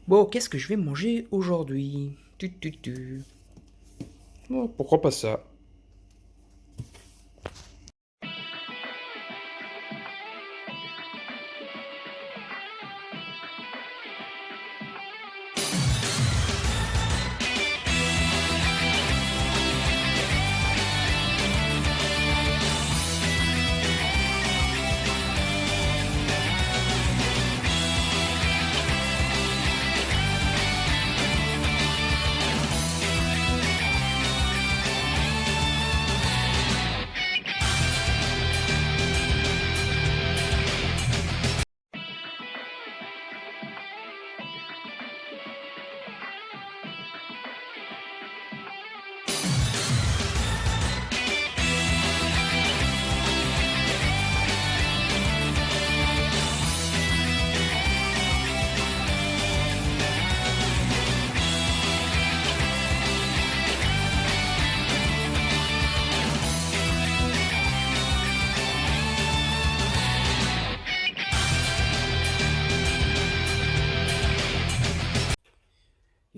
Bon, qu'est-ce que je vais manger aujourd'hui? Oh, pourquoi pas ça?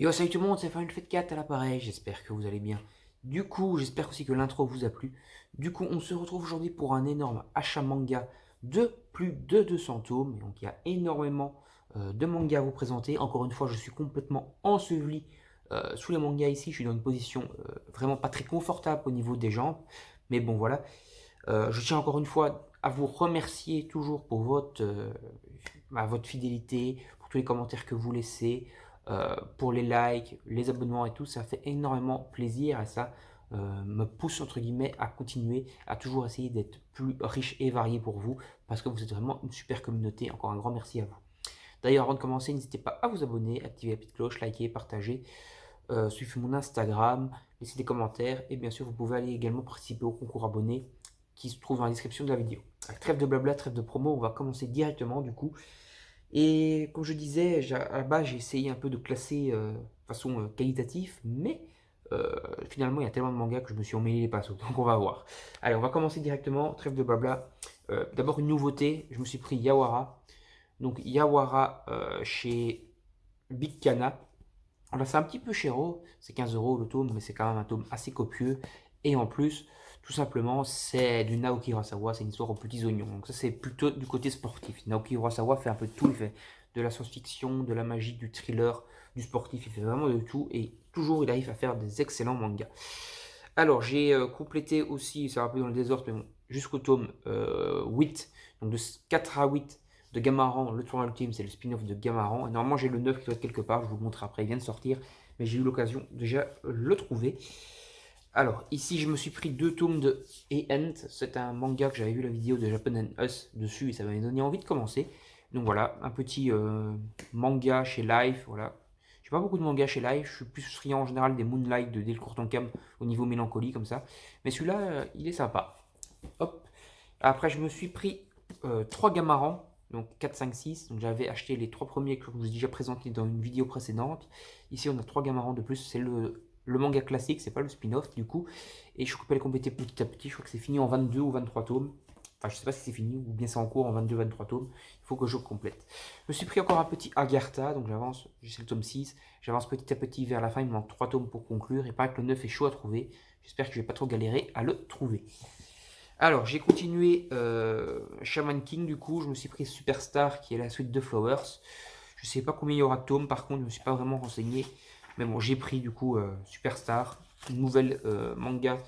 Yo, salut tout le monde, c'est Final Fate 4 à l'appareil, j'espère que vous allez bien. Du coup, j'espère aussi que l'intro vous a plu. Du coup, on se retrouve aujourd'hui pour un énorme achat manga de plus de 200 tomes. Donc, il y a énormément de mangas à vous présenter. Encore une fois, je suis complètement enseveli sous les mangas ici. Je suis dans une position vraiment pas très confortable au niveau des jambes. Mais bon, voilà. Je tiens encore une fois à vous remercier toujours pour votre fidélité, pour tous les commentaires que vous laissez, pour les likes, les abonnements et tout. Ça fait énormément plaisir et ça me pousse entre guillemets à continuer, à toujours essayer d'être plus riche et varié pour vous parce que vous êtes vraiment une super communauté. Encore un grand merci à vous. D'ailleurs, avant de commencer, n'hésitez pas à vous abonner, activer la petite cloche, liker, partager, suivez mon Instagram, laissez des commentaires et bien sûr, vous pouvez aller également participer au concours abonné qui se trouve dans la description de la vidéo. Trêve de blabla, trêve de promo, on va commencer directement du coup. Et comme je disais, à la base j'ai essayé un peu de classer de façon qualitative, mais finalement il y a tellement de mangas que je me suis emmêlé les pinceaux, donc on va voir. Allez, on va commencer directement, trêve de blabla. D'abord une nouveauté, je me suis pris Yawara. Donc Yawara chez Big Kana. Alors c'est un petit peu chéro, c'est 15 euros le tome, mais c'est quand même un tome assez copieux. Et en plus, tout simplement, c'est du Naoki Urasawa, c'est une histoire aux petits oignons. Donc ça c'est plutôt du côté sportif. Naoki Urasawa fait un peu de tout, il fait de la science-fiction, de la magie, du thriller, du sportif, il fait vraiment de tout. Et toujours il arrive à faire des excellents mangas. Alors j'ai complété aussi, c'est un peu dans le désordre, mais bon, jusqu'au tome 8, donc de 4 à 8 de Gamaran, le tournoi ultime, c'est le spin-off de Gamaran. Et normalement, j'ai le 9 qui doit être quelque part, je vous le montre après, il vient de sortir, mais j'ai eu l'occasion déjà le trouver. Alors, ici, je me suis pris 2 tomes de E-End. C'est un manga que j'avais vu la vidéo de Japan and Us dessus et ça m'avait donné envie de commencer. Donc voilà, un petit manga chez Life. Voilà. J'ai pas beaucoup de mangas chez Life, je suis plus friand en général des Moonlight de Dale Courtencam au niveau mélancolie comme ça. Mais celui-là, il est sympa. Hop. Après, je me suis pris 3 Gamarans, donc 4, 5, 6. Donc j'avais acheté les 3 premiers que je vous ai déjà présentés dans une vidéo précédente. Ici, on a 3 Gamarans de plus. C'est le manga classique, c'est pas le spin-off du coup. Et je peux les compléter petit à petit. Je crois que c'est fini en 22 ou 23 tomes. Enfin, je sais pas si c'est fini ou bien c'est en cours en 22, 23 tomes. Il faut que je complète. Je me suis pris encore un petit Agartha, donc j'avance, c'est le tome 6. J'avance petit à petit vers la fin. Il me manque 3 tomes pour conclure. Et paraît que le 9 est chaud à trouver. J'espère que je vais pas trop galérer à le trouver. Alors, j'ai continué Shaman King, du coup, je me suis pris Superstar, qui est la suite de Flowers. Je sais pas combien il y aura de tomes, par contre, je me suis pas vraiment renseigné. Mais bon, j'ai pris, du coup, Superstar, une nouvelle manga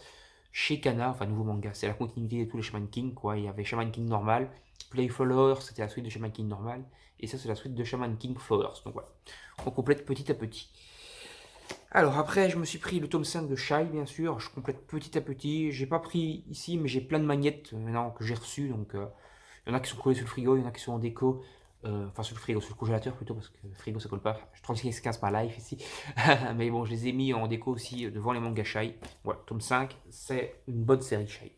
chez Kana, enfin, nouveau manga, c'est la continuité de tous les Shaman King, quoi. Il y avait Shaman King normal, Play Flowers, c'était la suite de Shaman King normal, et ça, c'est la suite de Shaman King Flowers. Donc voilà, on complète petit à petit. Alors après, je me suis pris le tome 5 de Shy, bien sûr. Je complète petit à petit. J'ai pas pris ici, mais j'ai plein de magnettes maintenant que j'ai reçues. Donc il y en a qui sont collées sur le frigo, il y en a qui sont en déco. Enfin sur le frigo, sur le congélateur plutôt, parce que le frigo ça colle pas. Je 3615 par life ici. Mais bon, je les ai mis en déco aussi devant les mangas Shy. Voilà, tome 5, c'est une bonne série Shy.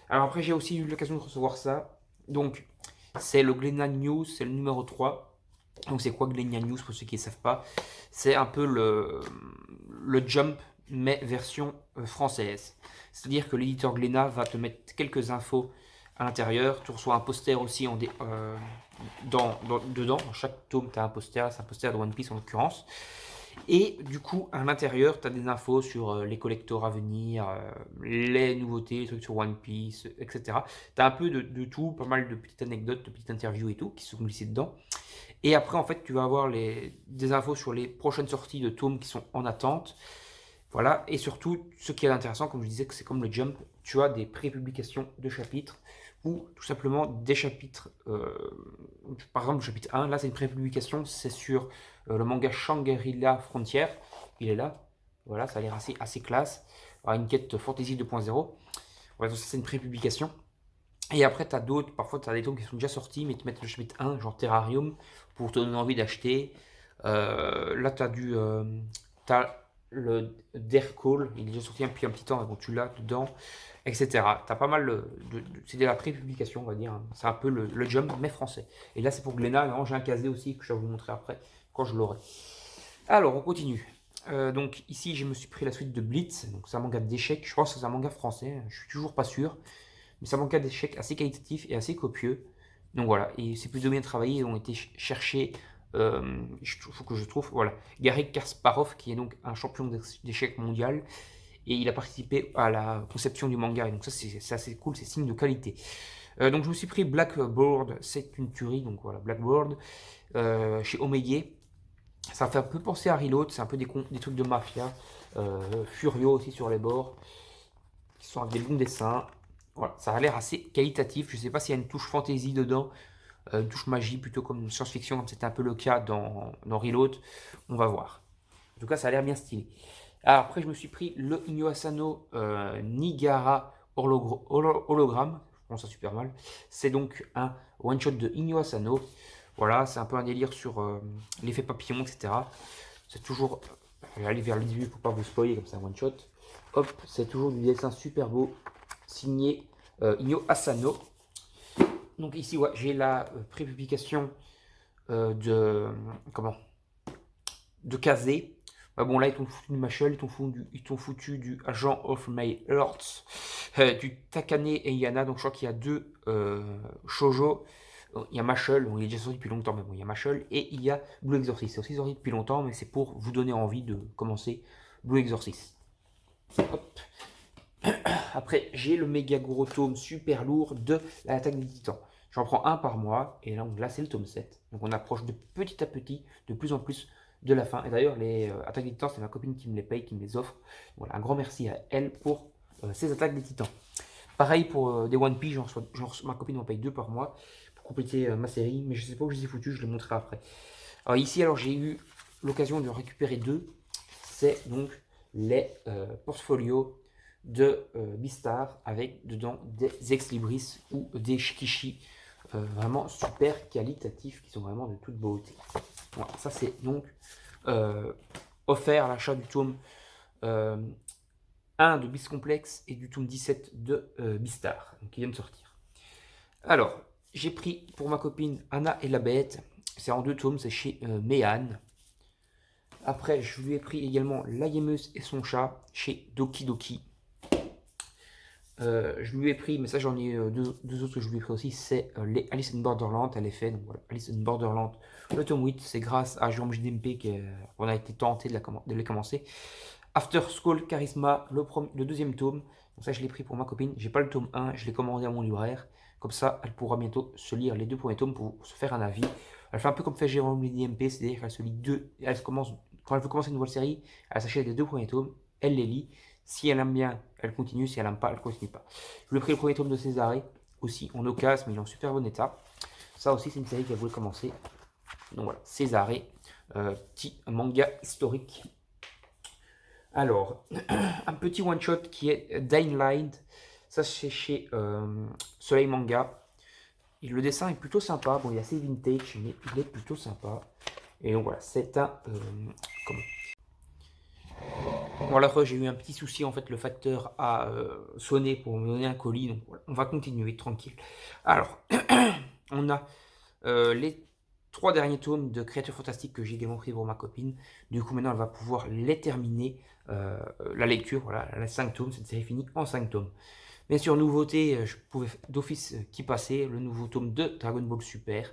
Alors après, j'ai aussi eu l'occasion de recevoir ça. Donc c'est le Glenna News, c'est le numéro 3. Donc c'est quoi Glénia News pour ceux qui ne savent pas? C'est un peu le Jump mais version française. C'est-à-dire que l'éditeur Glénat va te mettre quelques infos à l'intérieur. Tu reçois un poster aussi dedans. Dans chaque tome, tu as un poster. C'est un poster de One Piece en l'occurrence. Et du coup, à l'intérieur, tu as des infos sur les collectors à venir, les nouveautés, les trucs sur One Piece, etc. Tu as un peu de tout, pas mal de petites anecdotes, de petites interviews et tout qui sont glissées dedans. Et après, en fait, tu vas avoir des infos sur les prochaines sorties de tomes qui sont en attente. Voilà, et surtout, ce qui est intéressant, comme je disais, que c'est comme le Jump, tu as des pré-publications de chapitres ou tout simplement des chapitres. Par exemple, le chapitre 1, là, c'est une pré-publication, c'est sur le manga Shangri-La Frontière. Il est là, voilà, ça a l'air assez classe. Alors, une quête Fantasy 2.0. Voilà, donc ça, c'est une pré-publication. Et après, tu as d'autres, parfois, tu as des tomes qui sont déjà sortis, mais tu mets le chapitre 1, genre Terrarium, pour te donner envie d'acheter. Là, tu as t'as le Dercall, il est déjà sorti depuis un petit temps, donc tu l'as dedans, etc. Tu as pas mal c'est de la pré-publication, on va dire. Hein. C'est un peu le Jump, mais français. Et là, c'est pour Glénat. Non, j'ai un casé aussi que je vais vous montrer après, quand je l'aurai. Alors, on continue. Donc, ici, je me suis pris la suite de Blitz. Donc, c'est un manga d'échecs. Je pense que c'est un manga français. Je suis toujours pas sûr. Mais c'est un manga d'échecs assez qualitatif et assez copieux. Donc voilà, et c'est plutôt bien travaillé. Ils ont été cherchés, il faut que je trouve, voilà, Garry Kasparov, qui est donc un champion d'échecs mondial, et il a participé à la conception du manga. Et donc ça, c'est assez cool, c'est signe de qualité. Donc je me suis pris Blackboard, c'est une tuerie, donc voilà, Blackboard, chez Omega. Ça fait un peu penser à Reload, c'est un peu des trucs de mafia. Furio aussi sur les bords, qui sont avec des bons dessins. Voilà, ça a l'air assez qualitatif. Je ne sais pas s'il y a une touche fantasy dedans, une touche magie plutôt comme science-fiction, comme c'était un peu le cas dans Reload. On va voir. En tout cas, ça a l'air bien stylé. Alors, après, je me suis pris le Inyo Asano Nigara Hologramme. Je pense ça super mal. C'est donc un one-shot de Inyo Asano. Voilà, c'est un peu un délire sur l'effet papillon, etc. C'est toujours. Je vais aller vers le 18 pour pas vous spoiler comme ça, un one-shot. Hop, c'est toujours du dessin super beau, signé Inyo Asano. Donc ici, ouais, j'ai la pré-publication de Kazé. Bah bon, là, ils t'ont foutu du Machel, ils t'ont foutu du Agent of My Hearts, du Takane et Yana. Donc je crois qu'il y a deux shoujo. Il y a Machel, bon, il est déjà sorti depuis longtemps, mais bon, il y a Machel, et il y a Blue Exorcist. C'est aussi sorti depuis longtemps, mais c'est pour vous donner envie de commencer Blue Exorcist. Hop. Après, j'ai le méga gros tome super lourd de l'attaque des titans. J'en prends un par mois, et là c'est le tome 7. Donc on approche de petit à petit, de plus en plus de la fin. Et d'ailleurs, les attaques des titans, c'est ma copine qui me les paye, qui me les offre. Voilà, un grand merci à elle pour ces attaques des titans. Pareil pour des One Piece, ma copine m'en paye 2 par mois pour compléter ma série, mais je sais pas où je les ai foutus, je les montrerai après. Alors ici, j'ai eu l'occasion de récupérer 2. C'est donc les portfolios de Beastar avec dedans des ex-libris ou des shikishi vraiment super qualitatifs qui sont vraiment de toute beauté. Voilà, ça c'est donc offert à l'achat du tome 1 de Beast Complex et du tome 17 de Beastar, qui vient de sortir. Alors, j'ai pris pour ma copine Anna et la Bête, c'est en 2 tomes, c'est chez Mehan. Après, je lui ai pris également La Yémeuse et son chat chez Doki Doki. Je lui ai pris, mais ça j'en ai deux autres que je lui ai pris aussi, c'est les Alice in Borderland, elle est faite, donc voilà, Alice in Borderland, le tome 8, c'est grâce à Jérôme JDMP qu'on a été tenté de les commencer. After School Charisma, le deuxième tome, donc ça je l'ai pris pour ma copine, j'ai pas le tome 1, je l'ai commandé à mon libraire, comme ça elle pourra bientôt se lire les 2 premiers tomes pour se faire un avis. Elle fait un peu comme fait Jérôme JDMP, c'est-à-dire qu'elle se lit quand elle veut commencer une nouvelle série, elle s'achète les 2 premiers tomes, elle les lit. Si elle aime bien, elle continue. Si elle n'aime pas, elle continue pas. Je lui ai pris le premier tome de Césarée, aussi en occasion, mais il est en super bon état. Ça aussi, c'est une série qu'elle voulait commencer. Donc voilà, Césarée, petit manga historique. Alors, un petit one-shot qui est Dying Light. Ça, c'est chez Soleil Manga. Et le dessin est plutôt sympa. Bon, il est assez vintage, mais il est plutôt sympa. Et donc voilà, c'est un... Voilà, j'ai eu un petit souci, en fait, le facteur a sonné pour me donner un colis, donc voilà, on va continuer tranquille. Alors, on a les 3 derniers tomes de Créatures Fantastiques que j'ai également pris pour ma copine. Du coup, maintenant, elle va pouvoir les terminer, la lecture, voilà, elle a 5 tomes, cette série finie en 5 tomes. Bien sûr, nouveauté, je pouvais d'office qui passait, le nouveau tome de Dragon Ball Super.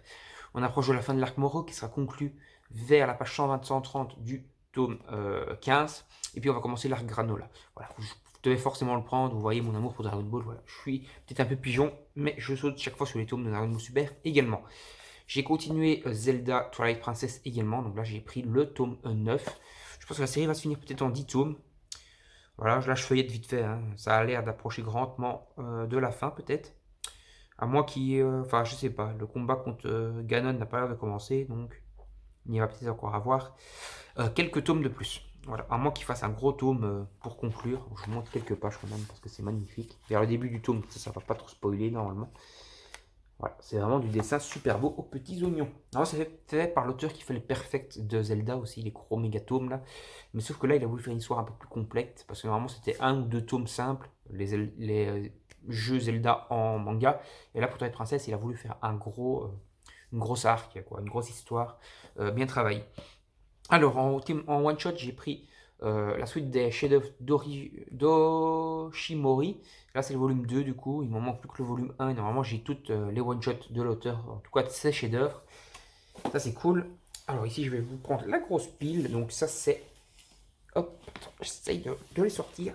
On approche de la fin de l'arc Moro qui sera conclu vers la page 120-130 du tome 15. Et puis on va commencer l'arc Granola. Voilà, je devais forcément le prendre. Vous voyez mon amour pour Dragon Ball. Voilà, je suis peut-être un peu pigeon, mais je saute chaque fois sur les tomes de Dragon Ball Super également. J'ai continué Zelda Twilight Princess également. Donc là, j'ai pris le tome 9. Je pense que la série va se finir peut-être en 10 tomes. Voilà, là je feuillette vite fait, hein. Ça a l'air d'approcher grandement de la fin peut-être. À moins qu'il... enfin, je sais pas, le combat contre Ganon n'a pas l'air de commencer, donc il y va peut-être encore avoir quelques tomes de plus. Voilà, à moins qu'il fasse un gros tome pour conclure. Je vous montre quelques pages quand même, parce que c'est magnifique. Vers le début du tome, ça va pas trop spoiler normalement. Voilà, c'est vraiment du dessin super beau aux petits oignons. Alors, c'est fait par l'auteur qui fait les perfects de Zelda aussi, les gros méga tomes là. Mais sauf que là, il a voulu faire une histoire un peu plus complète, parce que normalement c'était un ou deux tomes simples, les jeux Zelda en manga. Et là, pour Twilight Princess, il a voulu faire une grosse arc, quoi, une grosse histoire bien travaillée. Alors, en one shot, j'ai pris la suite des chefs-d'œuvre d'Oshimori. Là, c'est le volume 2, du coup. Il m'en manque plus que le volume 1. Et normalement, j'ai toutes les one-shots de l'auteur, en tout cas de ses chefs-d'œuvre. Ça, c'est cool. Alors, ici, je vais vous prendre la grosse pile. Donc, ça, c'est. Hop, j'essaye de les sortir.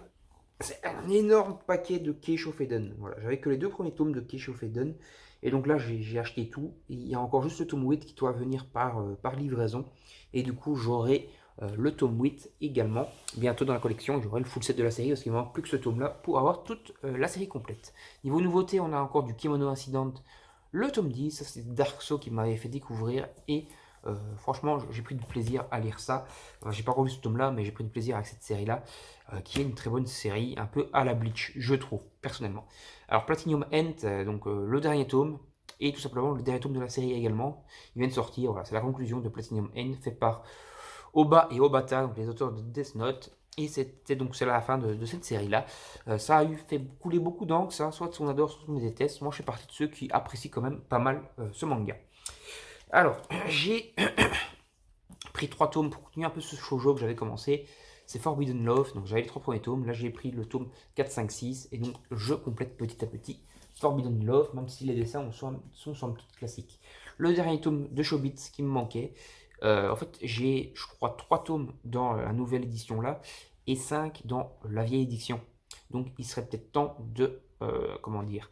C'est un énorme paquet de Keisho Feden. Voilà, j'avais que les deux premiers tomes de Keisho Feden. Et donc là, j'ai acheté tout. Et il y a encore juste le tome 8 qui doit venir par livraison. Et du coup, j'aurai le tome 8 également bientôt dans la collection. J'aurai le full set de la série parce qu'il ne manque plus que ce tome-là pour avoir toute la série complète. Niveau nouveauté, on a encore du Kimono Incident, le tome 10. Ça, c'est Dark Souls qui m'avait fait découvrir. Et franchement, j'ai pris du plaisir à lire ça. J'ai pas revu ce tome-là, mais j'ai pris du plaisir avec cette série-là, qui est une très bonne série, un peu à la Bleach, je trouve, personnellement. Alors, Platinum End, donc le dernier tome, et tout simplement le dernier tome de la série également, il vient de sortir. Voilà, c'est la conclusion de Platinum End, fait par Oba et Obata, donc les auteurs de Death Note. Et c'est la fin de cette série-là. Ça a fait couler beaucoup d'encre, ça. Soit on adore, soit on déteste. Moi, je fais partie de ceux qui apprécient quand même pas mal ce manga. Alors, j'ai pris 3 tomes pour continuer un peu ce shoujo que j'avais commencé. C'est Forbidden Love, donc j'avais les 3 premiers tomes. Là, j'ai pris le tome 4, 5, 6. Et donc, je complète petit à petit Forbidden Love, même si les dessins sont somme toute classiques. Le dernier tome de Chobits qui me manquait. En fait, j'ai, je crois, 3 tomes dans la nouvelle édition là et 5 dans la vieille édition. Donc, il serait peut-être temps de, comment dire,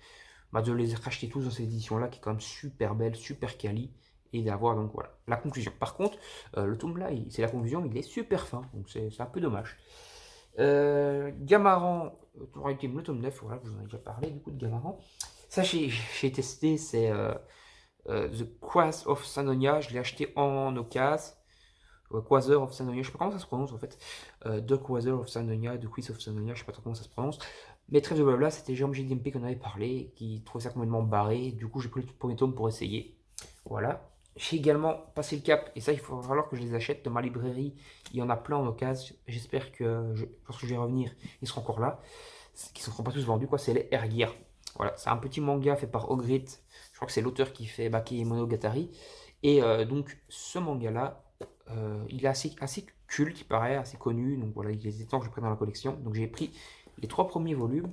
de les racheter tous dans cette édition là qui est quand même super belle, super quali, et d'avoir donc voilà la conclusion. Par contre, le tome là, c'est la conclusion, mais il est super fin, donc c'est un peu dommage. Gamaran, le tome 9, voilà, je vous en ai déjà parlé du coup de Gamaran. Ça, j'ai testé, c'est The Quas of Sanonia, je l'ai acheté en occasion. Quasar of Sanonia, je sais pas comment ça se prononce en fait. The Quasar of Sanonia, The Quiz of Sanonia, je sais pas trop comment ça se prononce. Mais très de blabla, c'était Jérôme GDMP qu'on avait parlé, qui trouvait ça complètement barré. Du coup, j'ai pris le premier tome pour essayer. Voilà. J'ai également passé le cap, et ça, il va falloir que je les achète dans ma librairie. Il y en a plein en occasion. J'espère que lorsque je vais revenir, ils seront encore là. Qui ne seront pas tous vendus, quoi. C'est les Ergear. Voilà, c'est un petit manga fait par Ogrit. Je crois que c'est l'auteur qui fait Baki Monogatari. Et donc, ce manga-là, il est assez culte, il paraît, assez connu. Donc voilà, il est temps que je prenne dans la collection. Donc j'ai pris les 3 premiers volumes.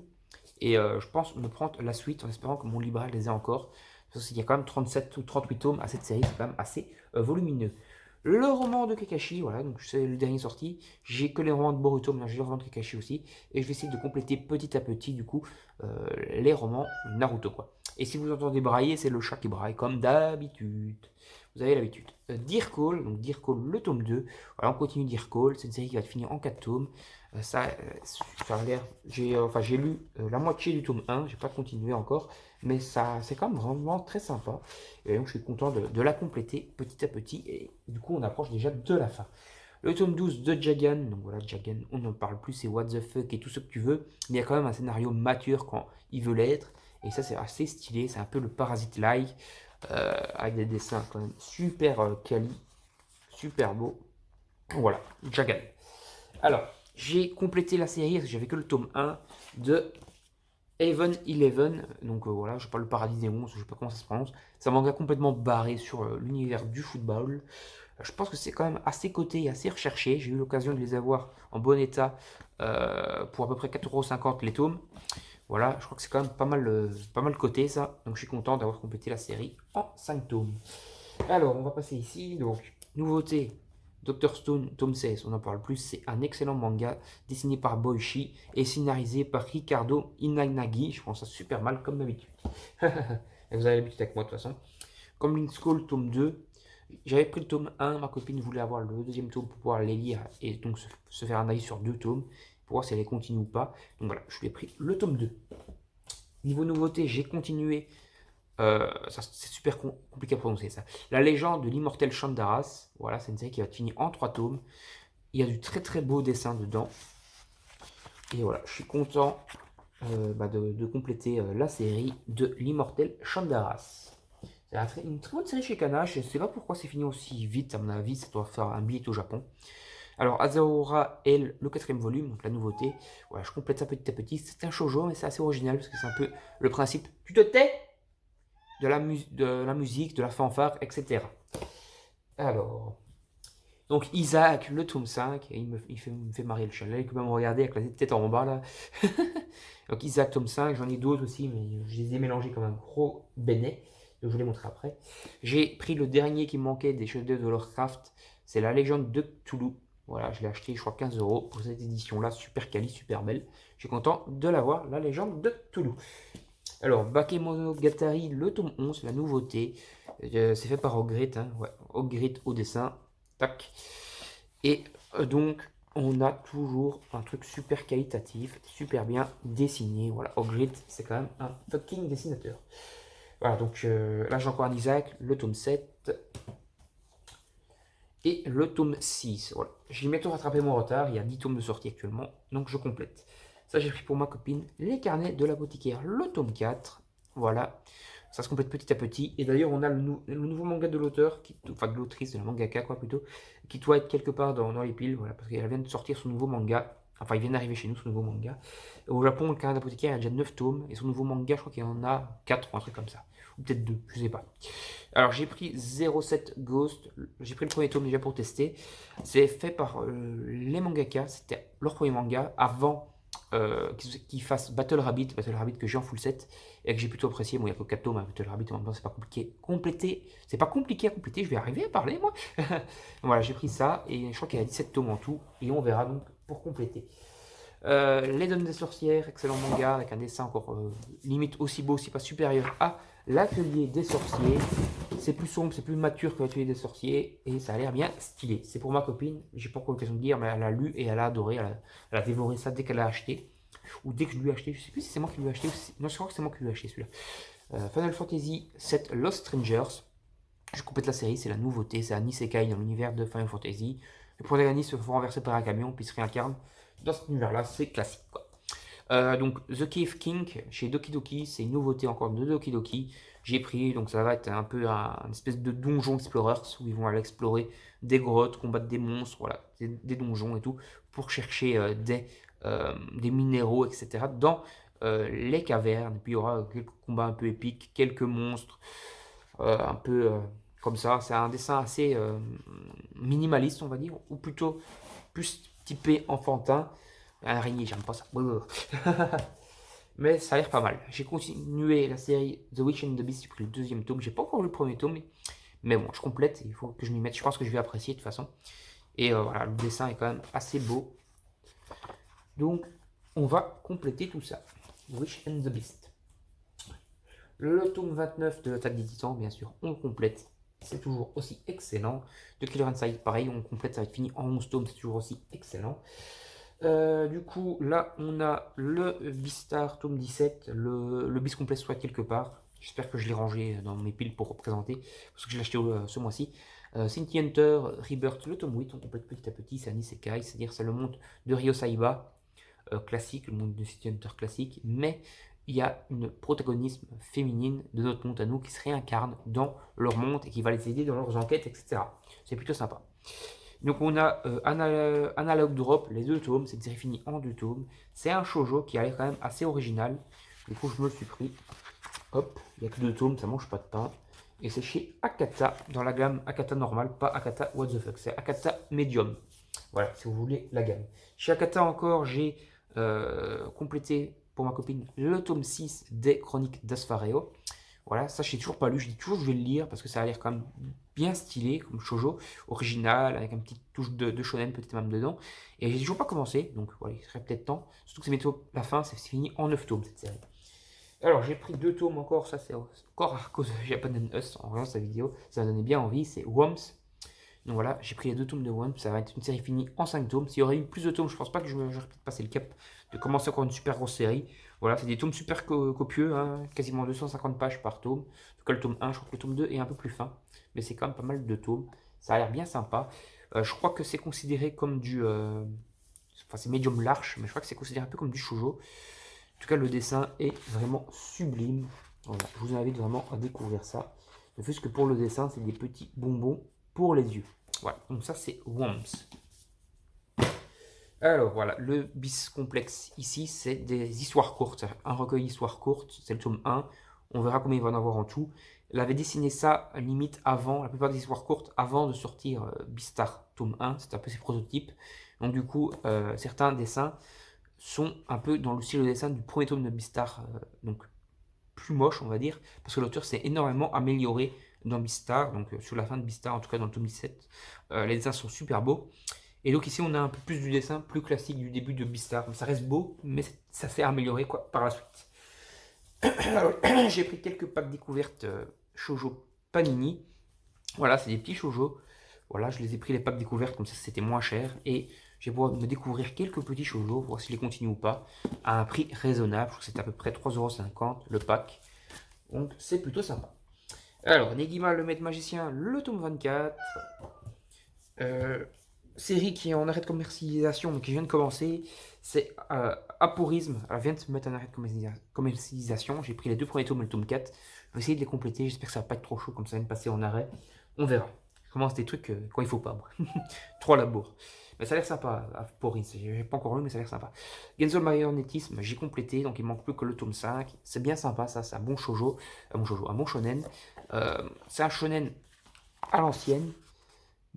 Et je pense me prendre la suite en espérant que mon libraire les ait encore. Parce qu'il y a quand même 37 ou 38 tomes à cette série, c'est quand même assez volumineux. Le roman de Kakashi, voilà, donc c'est le dernier sorti. J'ai que les romans de Boruto, mais j'ai le roman de Kakashi aussi. Et je vais essayer de compléter petit à petit, du coup, les romans Naruto, quoi. Et si vous entendez brailler, c'est le chat qui braille, comme d'habitude. Vous avez l'habitude. Dear Call, donc Dear Call, le tome 2. Voilà, on continue Dear Call. C'est une série qui va être finie en 4 tomes. Ça a l'air. J'ai lu la moitié du tome 1, j'ai pas continué encore, mais ça c'est quand même vraiment très sympa. Et donc je suis content de la compléter petit à petit. Et du coup, on approche déjà de la fin. Le tome 12 de Jagan, donc voilà, Jagan, on n'en parle plus, c'est what the fuck et tout ce que tu veux, mais il y a quand même un scénario mature quand il veut l'être. Et ça, c'est assez stylé, c'est un peu le Parasite-like, avec des dessins quand même super quali, super beau. Voilà, Jagan. Alors, j'ai complété la série, j'avais que le tome 1 de Heaven 11. Donc voilà, je parle le paradis des monstres, je sais pas comment ça se prononce. C'est un manga complètement barré sur l'univers du football. Je pense que c'est quand même assez coté et assez recherché. J'ai eu l'occasion de les avoir en bon état pour à peu près 4,50€ les tomes. Voilà, je crois que c'est quand même pas mal coté ça. Donc je suis content d'avoir complété la série en 5 tomes. Alors, on va passer ici. Donc, nouveauté, Dr. Stone, tome 16, on en parle plus. C'est un excellent manga dessiné par Boichi et scénarisé par Ricardo Inanagi. Je pense ça super mal, comme d'habitude. Vous avez l'habitude avec moi de toute façon. Comme Link Skull, tome 2. J'avais pris le tome 1, ma copine voulait avoir le deuxième tome pour pouvoir les lire et donc se faire un avis sur 2 tomes pour voir si elle les continue ou pas. Donc voilà, je lui ai pris le tome 2. Niveau nouveauté, j'ai continué. C'est super compliqué à prononcer ça. La légende de l'immortel Shandaras. Voilà, c'est une série qui va être finie en 3 tomes. Il y a du très très beau dessin dedans. Et voilà, je suis content de compléter la série de l'immortel Shandaras. C'est une très bonne série chez Kana. Je ne sais pas pourquoi c'est fini aussi vite. À mon avis, ça doit faire un billet au Japon. Alors, Azaora L, le 4e volume, donc la nouveauté. Voilà, je complète ça petit à petit. C'est un shoujo, mais c'est assez original parce que c'est un peu le principe. Tu te tais de la musique, de la fanfare, etc. Alors, donc Isaac, le tome 5, et il me fait marrer le chalet, il peut même regarder avec la tête en bas là. Donc Isaac, tome 5, j'en ai d'autres aussi, mais je les ai mélangés comme un gros bénet. Je vous les montrer après. J'ai pris le dernier qui me manquait des chefs-d'œuvre de Lovecraft, c'est La Légende de Cthulhu. Voilà, je l'ai acheté, je crois, 15 € pour cette édition-là, super quali, super belle. Je suis content de l'avoir, La Légende de Cthulhu. Alors, Bakemonogatari, le tome 11, la nouveauté. C'est fait par Ogrit, hein, ouais, Ogrit au dessin. Tac. Et donc, on a toujours un truc super qualitatif, super bien dessiné. Voilà, Ogrit, c'est quand même un fucking dessinateur. Voilà, donc là j'ai encore un Isaac, le tome 7 et le tome 6. Voilà. J'ai bientôt rattrapé mon retard, il y a 10 tomes de sortie actuellement, donc je complète. Ça, j'ai pris pour ma copine les carnets de l'apothicaire, le tome 4. Voilà, ça se complète petit à petit. Et d'ailleurs, on a le nouveau manga de l'auteur, enfin de l'autrice, de la mangaka, quoi, plutôt, qui doit être quelque part dans les piles, voilà, parce qu'elle vient de sortir son nouveau manga. Enfin, il vient d'arriver chez nous, son nouveau manga. Au Japon, le carnet d'apothicaire, il y a déjà 9 tomes, et son nouveau manga, je crois qu'il y en a 4 ou un truc comme ça. Ou peut-être 2, je sais pas. Alors, j'ai pris 07 Ghost. J'ai pris le premier tome déjà pour tester. C'est fait par les mangaka. C'était leur premier manga avant qu'ils fassent Battle Rabbit. Battle Rabbit que j'ai en full set et que j'ai plutôt apprécié. Bon, il n'y a que 4 tomes. Hein, Battle Rabbit, en même temps, c'est pas compliqué. Compléter. C'est pas compliqué à compléter. Je vais arriver à parler, moi. Voilà, j'ai pris ça et je crois qu'il y a 17 tomes en tout. Et on verra donc pour compléter. Les Dames des Sorcières, excellent manga avec un dessin encore limite aussi beau, si pas supérieur à l'Atelier des Sorciers. C'est plus sombre, c'est plus mature que l'Atelier des Sorciers et ça a l'air bien stylé. C'est pour ma copine, j'ai pas encore l'occasion de dire, mais elle a lu et elle a adoré. Elle a dévoré ça dès qu'elle l'a acheté. Ou dès que je lui ai acheté, je sais plus si c'est moi qui lui ai acheté. Non, je crois que c'est moi qui lui ai acheté celui-là. Final Fantasy VII Lost Strangers. Je complète la série, c'est la nouveauté, c'est un isekai dans l'univers de Final Fantasy. Le protagoniste se fait renverser par un camion, puis se réincarne dans cet univers-là, c'est classique quoi. Donc The Cave King chez Doki Doki, c'est une nouveauté encore de Doki Doki. J'ai pris, donc ça va être un peu une espèce de donjon explorers où ils vont aller explorer des grottes, combattre des monstres, voilà, des donjons et tout, pour chercher des minéraux, etc. dans les cavernes. Et puis il y aura quelques combats un peu épiques, quelques monstres, un peu comme ça. C'est un dessin assez minimaliste, on va dire, ou plutôt plus typé enfantin. Araignée, j'aime pas ça. Mais ça a l'air pas mal. J'ai continué la série The Witch and the Beast, j'ai pris le deuxième tome. J'ai pas encore lu le premier tome, mais bon, je complète. Il faut que je m'y mette. Je pense que je vais apprécier de toute façon. Et voilà, le dessin est quand même assez beau. Donc, on va compléter tout ça. The Witch and the Beast. Le tome 29 de l'Attaque des Titans, bien sûr, on complète. C'est toujours aussi excellent. De Killer Inside, pareil, on complète, ça va être fini en 11 tomes, c'est toujours aussi excellent. Du coup, là, on a le Beastar tome 17, le Beast complet soit quelque part. J'espère que je l'ai rangé dans mes piles pour représenter, parce que je l'ai acheté ce mois-ci. Cynthia Hunter Rebirth, le tome 8, on complète petit à petit, c'est un isekai, c'est-à-dire c'est le monde de Ryo Saiba, classique, le monde de Cynthia Hunter classique, mais il y a une protagonisme féminine de notre monde à nous qui se réincarne dans leur monde et qui va les aider dans leurs enquêtes, etc. C'est plutôt sympa. Donc on a Analog Drop, les 2 tomes, c'est une série finie en 2 tomes. C'est un shoujo qui a l'air quand même assez original. Du coup je me le suis pris. Hop, il n'y a que 2 tomes, ça mange pas de pain. Et c'est chez Akata, dans la gamme Akata normale, pas Akata what the fuck, c'est Akata Medium. Voilà, si vous voulez la gamme. Chez Akata encore, j'ai complété pour ma copine le tome 6 des Chroniques d'Asfareo. Voilà, ça je n'ai toujours pas lu, je dis toujours que je vais le lire parce que ça a l'air quand même bien stylé comme shoujo, original, avec une petite touche de shonen peut-être même dedans. Et j'ai toujours pas commencé, donc voilà, il serait peut-être temps. Surtout que c'est bientôt la fin, c'est fini en 9 tomes cette série. Alors j'ai pris 2 tomes encore, ça c'est encore à cause de Japan and Us, en regardant sa vidéo, ça m'a donné bien envie, c'est Worms. Donc voilà, j'ai pris les 2 tomes de Worms, ça va être une série finie en 5 tomes. S'il y aurait eu plus de tomes, je pense pas que j'aurais peut-être passé le cap de commencer encore une super grosse série. Voilà, c'est des tomes super copieux, hein, quasiment 250 pages par tome. En tout cas le tome 1, je crois que le tome 2 est un peu plus fin, mais c'est quand même pas mal de tomes. Ça a l'air bien sympa. Je crois que c'est considéré comme du... enfin c'est medium large, mais je crois que c'est considéré un peu comme du shoujo. En tout cas le dessin est vraiment sublime. Voilà, je vous invite vraiment à découvrir ça. Ne fût-ce que pour le dessin, c'est des petits bonbons pour les yeux. Voilà, donc ça c'est Worms. Alors voilà, le bis complexe ici, c'est des histoires courtes. Un recueil d'histoires courtes, c'est le tome 1. On verra combien il va en avoir en tout. Elle avait dessiné ça limite avant, la plupart des histoires courtes, avant de sortir Beastar tome 1. C'est un peu ses prototypes. Donc du coup, certains dessins sont un peu dans le style de dessin du premier tome de Beastar. Donc plus moche, on va dire, parce que l'auteur s'est énormément amélioré dans Beastar, donc sur la fin de Beastar, en tout cas dans le tome 17. Les dessins sont super beaux. Et donc ici, on a un peu plus du dessin plus classique du début de Beastar. Ça reste beau, mais ça s'est amélioré quoi, par la suite. Alors, j'ai pris quelques packs découvertes shoujo Panini. Voilà, c'est des petits shoujo. Voilà, je les ai pris les packs découvertes, comme ça c'était moins cher. Et je vais pouvoir me découvrir quelques petits shoujo, voir si je les continue ou pas, à un prix raisonnable. Je crois que c'est à peu près 3,50€ le pack. Donc c'est plutôt sympa. Alors, Negima, le maître magicien, le tome 24. Série qui est en arrêt de commercialisation, mais qui vient de commencer. C'est Aporisme. Elle vient de se mettre en arrêt de commercialisation. J'ai pris les 2 premiers tomes et le tome 4. Je vais essayer de les compléter. J'espère que ça va pas être trop chaud comme ça vient de passer en arrêt. On verra. Je commence des trucs quand il faut pas, moi. Trop labour. Mais ça a l'air sympa, Aporisme. J'ai pas encore lu, mais ça a l'air sympa. Genzo le marionettisme, j'ai complété, donc il manque plus que le tome 5. C'est bien sympa, ça. C'est un bon shoujo. Un bon shonen. C'est un shonen à l'ancienne.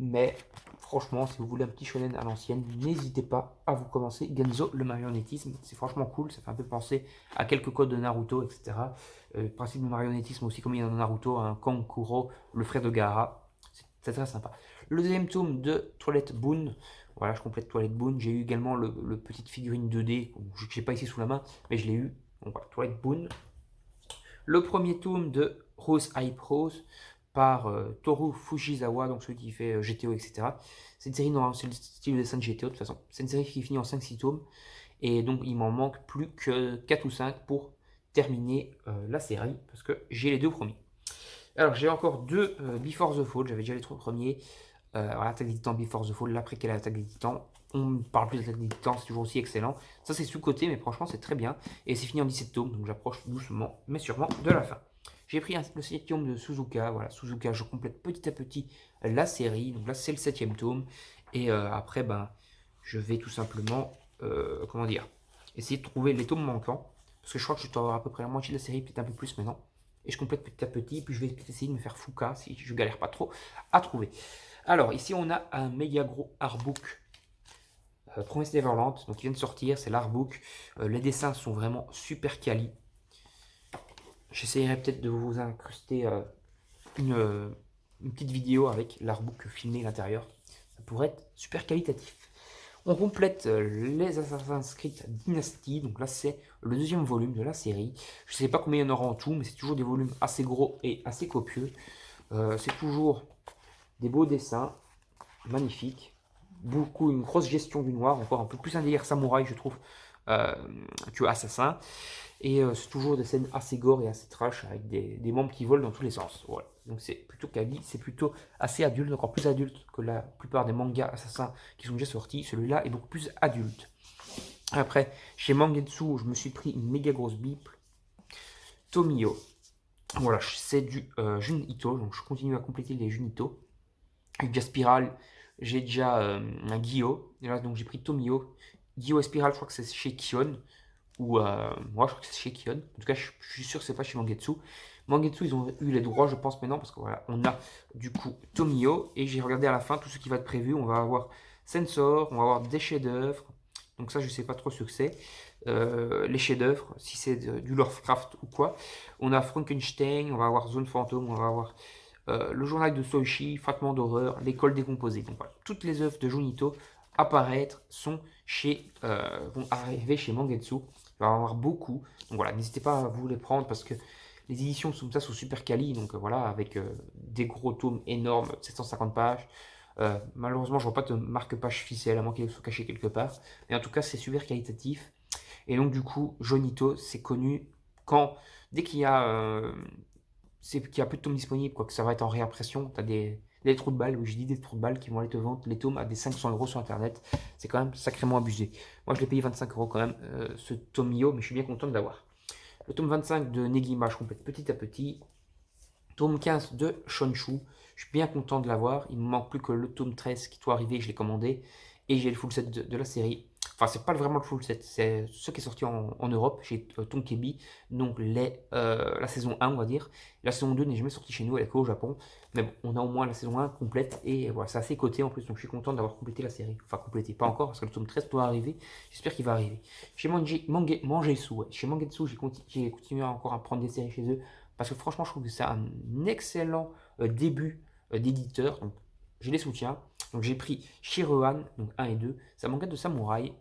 Mais franchement, si vous voulez un petit shonen à l'ancienne, n'hésitez pas à vous commencer Genzo le marionnettisme. C'est franchement cool, ça fait un peu penser à quelques codes de Naruto, etc. Principe de marionnettisme aussi, comme il y a dans Naruto, un Kankuro, le frère de Gaara. C'est très sympa. Le deuxième tome de Toilette Boon. Voilà, je complète Toilette Boon. J'ai eu également le petite figurine 2D, que je n'ai pas ici sous la main, mais je l'ai eu. Donc voilà, Toilette Boon. Le premier tome de Rose Hype Rose par Toru Fujisawa, donc celui qui fait GTO, etc. C'est une série, non, c'est le style de dessin de GTO de toute façon. C'est une série qui finit en 5-6 tomes. Et donc il m'en manque plus que 4 ou 5 pour terminer la série, parce que j'ai les 2 premiers. Alors j'ai encore 2 Before the Fall, j'avais déjà les 3 premiers. Voilà, Attaque des Titans, Before the Fall, l'après qu'elle a Attaque des Titans. On ne parle plus d'Attaque des Titans, c'est toujours aussi excellent. Ça c'est sous-côté, mais franchement c'est très bien. Et c'est fini en 17 tomes, donc j'approche doucement, mais sûrement de la fin. J'ai pris le 7e tome de Suzuka. Voilà, Suzuka, je complète petit à petit la série. Donc là, c'est le 7e tome. Et après, ben, je vais tout simplement, comment dire, essayer de trouver les tomes manquants. Parce que je crois que je dois avoir à peu près la moitié de la série, peut-être un peu plus maintenant. Et je complète petit à petit. Puis je vais essayer de me faire Fuka si je galère pas trop à trouver. Alors, ici, on a un méga gros artbook. Promise Neverland, donc il vient de sortir, c'est l'artbook. Les dessins sont vraiment super quali. J'essaierai peut-être de vous incruster une petite vidéo avec l'artbook filmé à l'intérieur. Ça pourrait être super qualitatif. On complète les Assassin's Creed Dynasty. Donc là, c'est le 2e volume de la série. Je ne sais pas combien il y en aura en tout, mais c'est toujours des volumes assez gros et assez copieux. C'est toujours des beaux dessins, magnifiques. Une grosse gestion du noir, encore un peu plus un délire samouraï, je trouve, que assassin. Et c'est toujours des scènes assez gore et assez trash avec des membres qui volent dans tous les sens. Voilà. Donc c'est plutôt quali, c'est plutôt assez adulte, encore plus adulte que la plupart des mangas assassins qui sont déjà sortis. Celui-là est beaucoup plus adulte. Après, chez Mangetsu, je me suis pris une méga grosse bible. Tomio. Voilà, c'est du Junito, donc je continue à compléter les Junito. Avec déjà Spiral, j'ai déjà un Gyo. Et là, donc j'ai pris Tomio. Gyo et Spiral, je crois que c'est chez Kion. Ou moi je crois que c'est chez Kion. En tout cas, je suis sûr que c'est pas chez Mangetsu. Mangetsu, ils ont eu les droits, je pense maintenant, parce que voilà, on a du coup Tomio. Et j'ai regardé à la fin tout ce qui va être prévu. On va avoir Sensor, on va avoir des chefs-d'œuvre. Donc ça, je sais pas trop ce que c'est. les chefs-d'œuvre, si c'est du Lovecraft ou quoi. On a Frankenstein, on va avoir Zone Fantôme, on va avoir le journal de Soichi, Fragment d'horreur, l'école décomposée. Donc voilà, toutes les œuvres de Junito apparaître vont arriver chez Mangetsu. Il va y en avoir beaucoup. Donc voilà, n'hésitez pas à vous les prendre parce que les éditions comme ça sont super quali. Donc voilà, avec des gros tomes énormes, 750 pages. Malheureusement, je vois pas de marque-page ficelle, à moins qu'il soit caché quelque part. Mais en tout cas, c'est super qualitatif. Et donc, du coup, Jonito, c'est connu dès qu'il y a peu de tomes disponibles, quoi, que ça va être en réimpression, tu as des trous de balles, oui, je dis des trous de balles qui vont aller te vendre les tomes à des 500 € sur internet. C'est quand même sacrément abusé. Moi, je l'ai payé 25 € quand même, ce Tomio, mais je suis bien content de l'avoir. Le tome 25 de Negima, je complète petit à petit. Tome 15 de Shonshu, je suis bien content de l'avoir. Il me manque plus que le tome 13 qui doit arriver, je l'ai commandé. Et j'ai le full set de la série. Enfin, c'est pas vraiment le full set, c'est ce qui est sorti en Europe chez Tonkebi. Donc la saison 1, on va dire. La saison 2 n'est jamais sortie chez nous, elle est qu'au Japon. Mais bon, on a au moins la saison 1 complète. Et voilà, c'est assez coté en plus. Donc je suis content d'avoir complété la série. Enfin, complété, pas encore, parce que le tome 13 doit arriver. J'espère qu'il va arriver. Chez Mangetsu, ouais. Chez Mangetsu, j'ai continué encore à prendre des séries chez eux. Parce que franchement, je trouve que c'est un excellent début d'éditeur. Donc, je les soutiens. Donc, j'ai pris Shirohan, donc 1 et 2. C'est un manga de samouraï,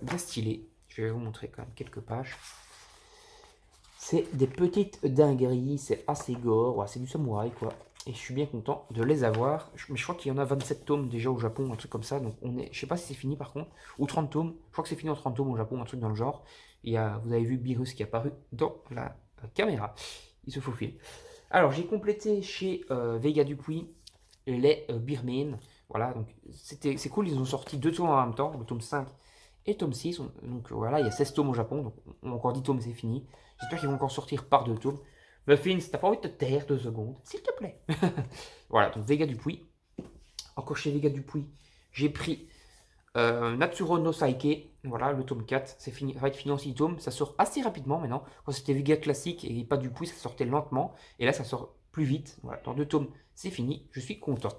bien stylé. Je vais vous montrer quand même quelques pages. C'est des petites dingueries, c'est assez gore, ouais, c'est du samouraï quoi. Et je suis bien content de les avoir. Mais je crois qu'il y en a 27 tomes déjà au Japon, un truc comme ça. Donc je sais pas si c'est fini par contre. Ou 30 tomes. Je crois que c'est fini en 30 tomes au Japon, un truc dans le genre. Vous avez vu Beerus qui est apparu dans la caméra. Il se faufile. Alors j'ai complété chez Vega Dupuis les Birmen. Voilà, donc c'est cool, ils ont sorti 2 tomes en même temps, le tome 5 et tome 6. Donc voilà, il y a 16 tomes au Japon, donc on a encore 10 tomes, c'est fini. J'espère qu'ils vont encore sortir par 2 tomes. Muffins, t'as pas envie de te taire 2 secondes, s'il te plaît. Voilà, donc Vega Dupuis. Encore chez Vega Dupuis, j'ai pris Natsuro no Saike. Voilà, le tome 4, c'est fini, ça va être fini en 6 tomes. Ça sort assez rapidement maintenant. Quand c'était Vega classique et pas Dupuis, ça sortait lentement. Et là, ça sort plus vite. Voilà, dans 2 tomes, c'est fini. Je suis content.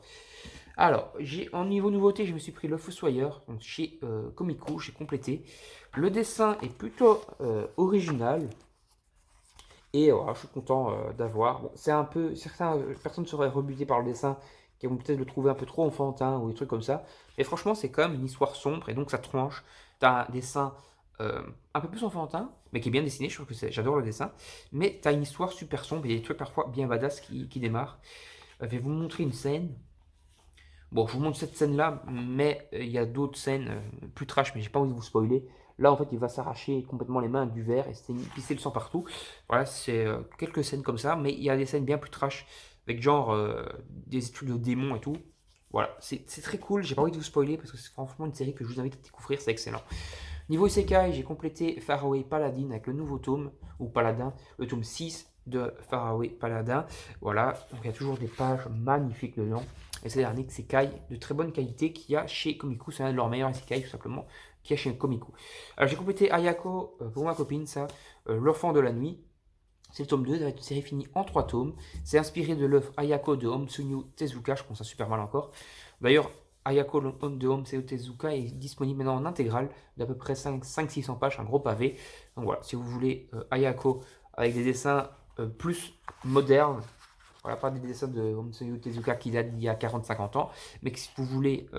Alors, en niveau nouveauté, je me suis pris le Fossoyeur, donc chez Komiku, j'ai complété. Le dessin est plutôt original. Et voilà, je suis content d'avoir. Bon, c'est un peu. Certaines personnes seraient rebutées par le dessin, qui vont peut-être le trouver un peu trop enfantin ou des trucs comme ça. Mais franchement, c'est quand même une histoire sombre et donc ça tranche. T'as un dessin un peu plus enfantin, mais qui est bien dessiné. Je trouve que j'adore le dessin. Mais t'as une histoire super sombre et des trucs parfois bien badass qui démarrent. Je vais vous montrer une scène. Bon, je vous montre cette scène-là, mais il y a d'autres scènes plus trash, mais j'ai pas envie de vous spoiler. Là, en fait, il va s'arracher complètement les mains avec du verre et c'est pisser le sang partout. Voilà, c'est quelques scènes comme ça, mais il y a des scènes bien plus trash, avec genre des trucs de démons et tout. Voilà, c'est très cool, j'ai pas envie de vous spoiler parce que c'est franchement une série que je vous invite à découvrir, c'est excellent. Niveau Isekai, j'ai complété Faraway Paladin avec le nouveau tome, ou Paladin, le tome 6 de Faraway Paladin. Voilà, donc il y a toujours des pages magnifiques dedans. Et c'est un Isekai de très bonne qualité qu'il y a chez Komiku. C'est un de leurs meilleurs Isekai, tout simplement, qu'il y a chez Komiku. Alors j'ai complété Ayako, pour ma copine, ça, L'Enfant de la Nuit. C'est le tome 2, ça va être une série finie en 3 tomes. C'est inspiré de l'œuvre Ayako de Homtsuyu Tezuka, je pense ça super mal encore. D'ailleurs, Ayako de Homtsuyu Tezuka est disponible maintenant en intégrale d'à peu près 500-600 pages, un gros pavé. Donc voilà, si vous voulez Ayako avec des dessins plus modernes, voilà, pas des dessins de Homtsuyu Tezuka qui datent d'il y a 40-50 ans, mais que si vous voulez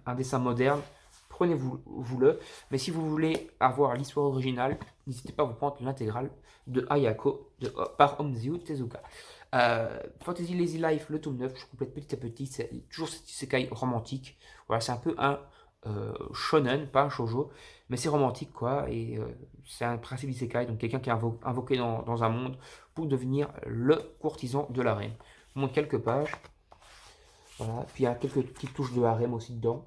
un dessin moderne, prenez-vous-le. Mais si vous voulez avoir l'histoire originale, n'hésitez pas à vous prendre l'intégrale de Ayako par Homtsuyu Tezuka. Fantasy Lazy Life, le tome 9, je complète petit à petit, c'est toujours cet isekai romantique. Voilà, c'est un peu un shonen, pas un shoujo, mais c'est romantique quoi, et c'est un principe d'isekai, donc quelqu'un qui est invoqué dans un monde pour devenir le courtisan de la reine. Je vous montre quelques pages, voilà, puis il y a quelques petites touches de harem aussi dedans.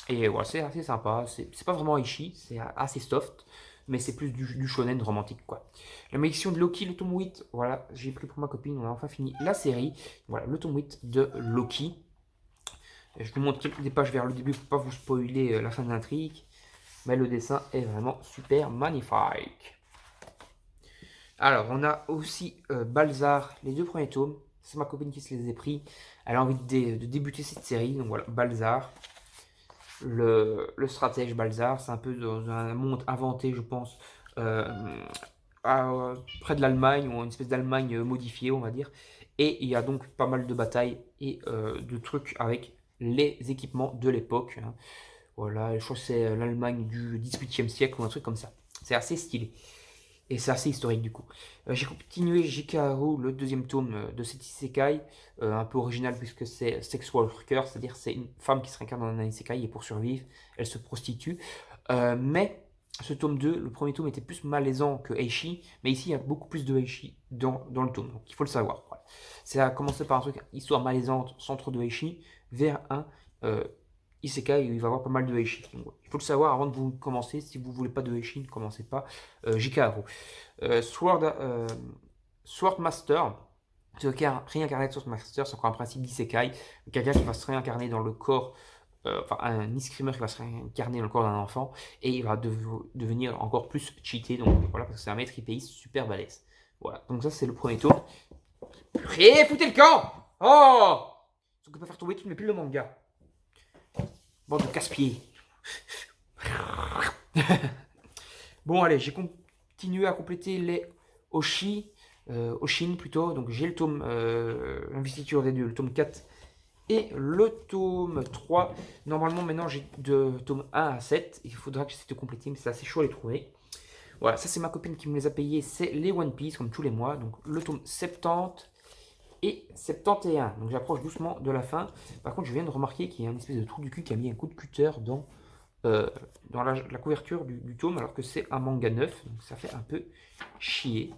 Et voilà, c'est assez sympa. C'est pas vraiment Ishi, c'est assez soft, mais c'est plus du shonen romantique, quoi. La malédiction de Loki, le tome 8, voilà, j'ai pris pour ma copine, on a enfin fini la série. Voilà, le tome 8 de Loki. Je vous montre quelques des pages vers le début pour pas vous spoiler la fin de l'intrigue, mais le dessin est vraiment super magnifique. Alors, on a aussi Balzar, les 2 premiers tomes. C'est ma copine qui se les a pris. Elle a envie de débuter cette série, donc voilà, Balzar. Le stratège Balzar, c'est un peu dans un monde inventé, je pense, euh, près de l'Allemagne, ou une espèce d'Allemagne modifiée, on va dire. Et il y a donc pas mal de batailles et de trucs avec les équipements de l'époque, hein. Voilà, je crois que c'est l'Allemagne du 18e siècle ou un truc comme ça. C'est assez stylé. Et c'est assez historique du coup. J'ai continué Jikaru, le deuxième tome de cet isekai, un peu original puisque c'est sex worker, c'est-à-dire c'est une femme qui se réincarne dans un isekai et pour survivre, elle se prostitue. Mais ce tome 2, le premier tome était plus malaisant que Eishi, mais ici il y a beaucoup plus de Eishi dans le tome, donc il faut le savoir. Voilà. Ça a commencé par un truc, histoire malaisante, sans trop de Eishi, vers un euh, Isekai, il va y avoir pas mal de Heishi. Donc, il faut le savoir avant de vous commencer. Si vous voulez pas de Heishi, ne commencez pas. Jikaru. Sword Master. C'est réincarner de Sword Master, c'est encore un principe d'Isekai. Quelqu'un qui va se réincarner dans le corps, enfin un escrimeur qui va se réincarner dans le corps d'un enfant et il va devenir encore plus cheaté. Donc voilà, parce que c'est un maître épéiste super balèze. Voilà, donc ça c'est le premier tour. Purée, foutez le camp. Oh, ce que peut faire tomber toutes mes piles de manga. Bande de casse-pieds. Bon, allez, j'ai continué à compléter les Oshin plutôt. Donc j'ai le tome Investiture des dieux, le tome 4 et le tome 3. Normalement, maintenant j'ai de tome 1 à 7. Il faudra que j'essaie de compléter, mais c'est assez chaud à les trouver. Voilà, ça c'est ma copine qui me les a payés. C'est les One Piece, comme tous les mois. Donc le tome 70 et 71. Donc j'approche doucement de la fin. Par contre, je viens de remarquer qu'il y a une espèce de trou du cul qui a mis un coup de cutter euh, dans la couverture du tome, alors que c'est un manga neuf. Donc ça fait un peu chier.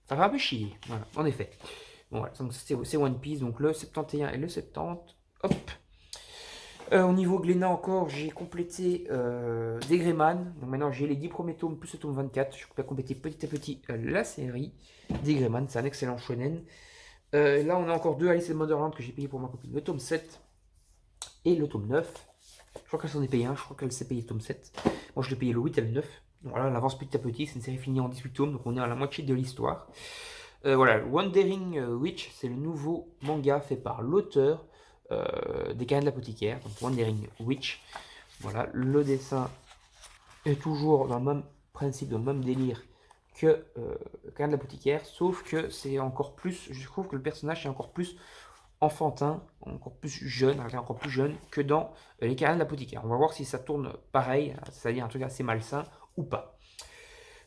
Ça fait un peu chier, voilà, en effet. Bon, voilà, donc c'est One Piece, donc le 71 et le 70. Hop. Au niveau Glénat encore, j'ai complété des Greyman. Donc maintenant j'ai les 10 premiers tomes plus le tome 24. Je vais compléter petit à petit la série des Greyman. C'est un excellent shonen. Là on a encore deux Alice in Wonderland que j'ai payé pour ma copine. Le tome 7 et le tome 9. Je crois qu'elle s'en est payé un, je crois qu'elle s'est payé le tome 7. Moi je l'ai payé le 8 et le 9. Donc voilà, on avance petit à petit, c'est une série finie en 18 tomes, donc on est à la moitié de l'histoire. Voilà, Wandering Witch, c'est le nouveau manga fait par l'auteur des Canins de l'apothicaire, donc Wandering Witch. Voilà, le dessin est toujours dans le même principe, dans le même délire que Canins de l'apothicaire, sauf que c'est encore plus, je trouve que le personnage est encore plus enfantin, encore plus jeune, encore plus jeune que dans les Canins de l'apothicaire. On va voir si ça tourne pareil, c'est-à-dire un truc assez malsain ou pas.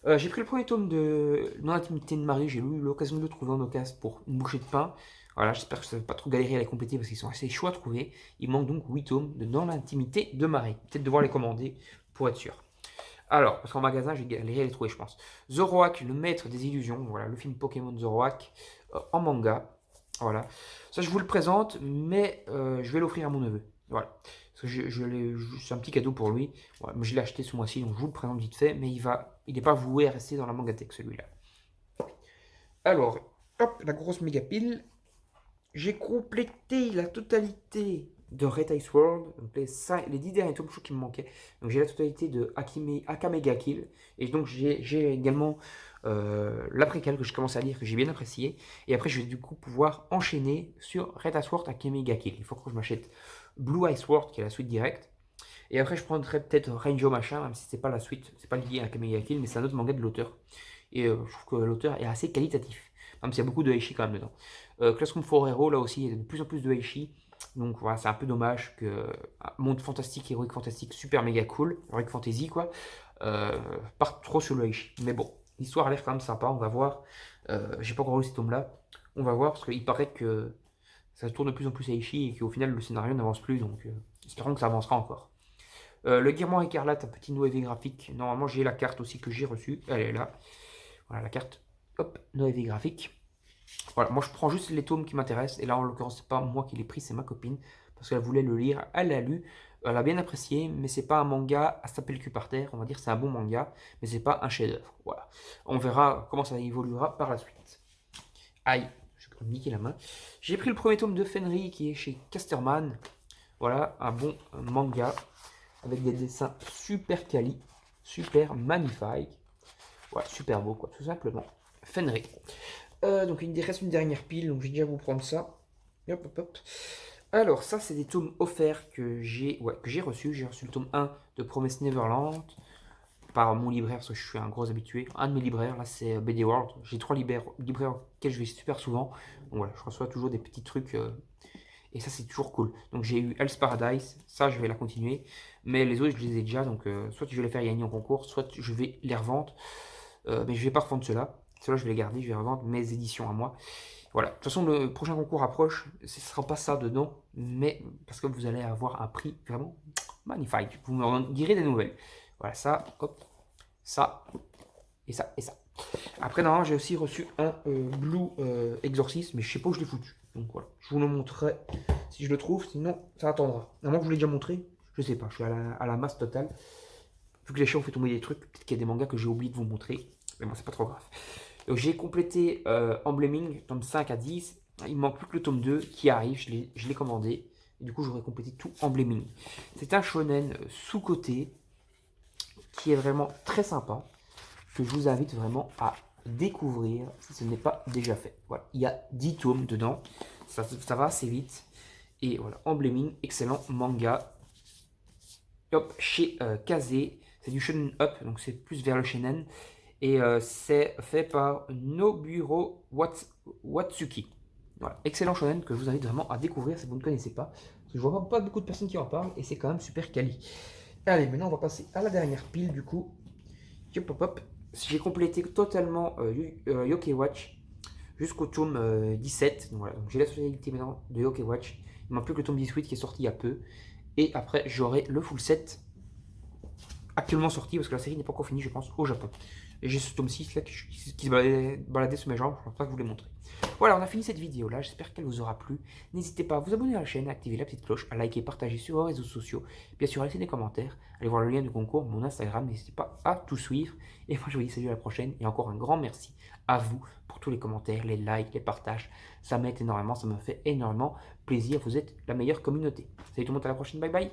J'ai pris le premier tome de Dans l'intimité de Marie, j'ai eu l'occasion de le trouver en occasion pour une bouchée de pain. Voilà, j'espère que ça ne va pas trop galérer à les compléter parce qu'ils sont assez chauds à trouver. Il manque donc 8 tomes de Dans l'intimité de Marie. Peut-être devoir les commander pour être sûr. Alors, parce qu'en magasin, j'ai galéré à les trouver, je pense. Zoroark, le maître des illusions. Voilà, le film Pokémon Zoroark en manga. Voilà. Ça, je vous le présente, mais je vais l'offrir à mon neveu. Voilà. Parce que c'est un petit cadeau pour lui. Voilà, je l'ai acheté ce mois-ci, donc je vous le présente vite fait, mais il n'est pas voué à rester dans la mangatech, celui-là. Alors, hop, la grosse méga pile. J'ai complété la totalité de Red Ice World, donc les 10 derniers tomes qui me manquaient. Donc j'ai la totalité de Akame ga Kill. Et donc j'ai également l'après-cal que je commence à lire, que j'ai bien apprécié. Et après, je vais du coup pouvoir enchaîner sur Red Ice World Akame ga Kill. Il faut que je m'achète Blue Ice World, qui est la suite directe. Et après, je prendrai peut-être Ranger Machin, même si c'est pas la suite, c'est pas lié à Akame ga Kill, mais c'est un autre manga de l'auteur. Et je trouve que l'auteur est assez qualitatif. Même s'il y a beaucoup de Heishi quand même dedans. Classroom for Hero, là aussi, il y a de plus en plus de Heishi. Donc voilà, c'est un peu dommage que un monde fantastique, héroïque fantastique, super méga cool, héroïque fantasy quoi, parte trop sur le Heishi. Mais bon, l'histoire a l'air quand même sympa, on va voir. J'ai pas encore lu ces tomes-là. On va voir, parce qu'il paraît que ça tourne de plus en plus à Heishi et qu'au final le scénario n'avance plus, donc espérons que ça avancera encore. Le Guermoir écarlate, un petit Noévé graphique. Normalement, j'ai la carte aussi que j'ai reçue. Elle est là. Voilà la carte. Hop, Noévé graphique. Voilà, moi je prends juste les tomes qui m'intéressent. Et là, en l'occurrence, c'est pas moi qui l'ai pris, c'est ma copine. Parce qu'elle voulait le lire. Elle l'a lu. Elle a bien apprécié. Mais c'est pas un manga à se taper le cul par terre. On va dire c'est un bon manga. Mais c'est pas un chef-d'œuvre. Voilà. On verra comment ça évoluera par la suite. Aïe, je vais niquer la main. J'ai pris le premier tome de Fenry qui est chez Casterman. Voilà, un bon manga avec des dessins super quali, super magnifiques. Ouais, super beau, quoi, tout simplement. Fenry. Donc, il reste une dernière pile, donc je vais déjà vous prendre ça. Hop, hop, hop. Alors, ça, c'est des tomes offerts que j'ai reçus. J'ai reçu le tome 1 de Promise Neverland. par mon libraire, parce que je suis un gros habitué. Un de mes libraires, là, c'est BD World. J'ai 3 libraires auxquels je vais super souvent. Donc voilà, je reçois toujours des petits trucs. Et ça, c'est toujours cool. Donc j'ai eu Hell's Paradise, ça, je vais la continuer. Mais les autres, je les ai déjà. Donc soit je vais les faire gagner en concours, soit je vais les revendre. Mais je vais pas revendre ceux-là. Ceux-là, je vais les garder, je vais revendre mes éditions à moi. Voilà. De toute façon, le prochain concours approche. Ce ne sera pas ça dedans, mais parce que vous allez avoir un prix vraiment magnifique. Vous me direz des nouvelles. Voilà, ça, hop, ça, et ça, et ça. Après, normalement, j'ai aussi reçu un Blue Exorcist, mais je sais pas où je l'ai foutu. Donc voilà, je vous le montrerai si je le trouve, sinon ça attendra. Normalement, je vous l'ai déjà montré, je sais pas, je suis à la masse totale. Vu que les chiens ont fait tomber des trucs, peut-être qu'il y a des mangas que j'ai oublié de vous montrer, mais bon, c'est pas trop grave. Donc j'ai complété Embleming, tome 5 à 10. Il me manque plus que le tome 2 qui arrive, je l'ai commandé. Et du coup, j'aurai complété tout Embleming. C'est un shonen sous-côté qui est vraiment très sympa, que je vous invite vraiment à découvrir si ce n'est pas déjà fait. Voilà, il y a 10 tomes dedans, ça va assez vite. Et voilà, Embleming, excellent manga. Hop, chez Kaze, c'est du shonen up, donc c'est plus vers le shonen. Et c'est fait par Noburo Watsuki. Voilà, excellent shonen que je vous invite vraiment à découvrir si vous ne connaissez pas. Parce que je vois pas beaucoup de personnes qui en parlent et c'est quand même super quali. Allez, maintenant on va passer à la dernière pile du coup. Hop, hop, hop. J'ai complété totalement Yokai Watch jusqu'au tome 17. Donc voilà, donc j'ai la totalité maintenant de Yokai Watch. Il ne manque plus que le tome 18 qui est sorti il y a peu. Et après, j'aurai le full set actuellement sorti parce que la série n'est pas encore finie, je pense, au Japon. Et j'ai ce tome 6 là qui se baladait sur mes jambes, je ne pense pas que vous les montrer. Voilà, on a fini cette vidéo là, j'espère qu'elle vous aura plu. N'hésitez pas à vous abonner à la chaîne, à activer la petite cloche, à liker, partager sur vos réseaux sociaux. Bien sûr, à laisser des commentaires, allez voir le lien du concours, mon Instagram, n'hésitez pas à tout suivre. Et moi je vous dis salut à la prochaine et encore un grand merci à vous pour tous les commentaires, les likes, les partages. Ça m'aide énormément, ça me fait énormément plaisir, vous êtes la meilleure communauté. Salut tout le monde, à la prochaine, bye bye.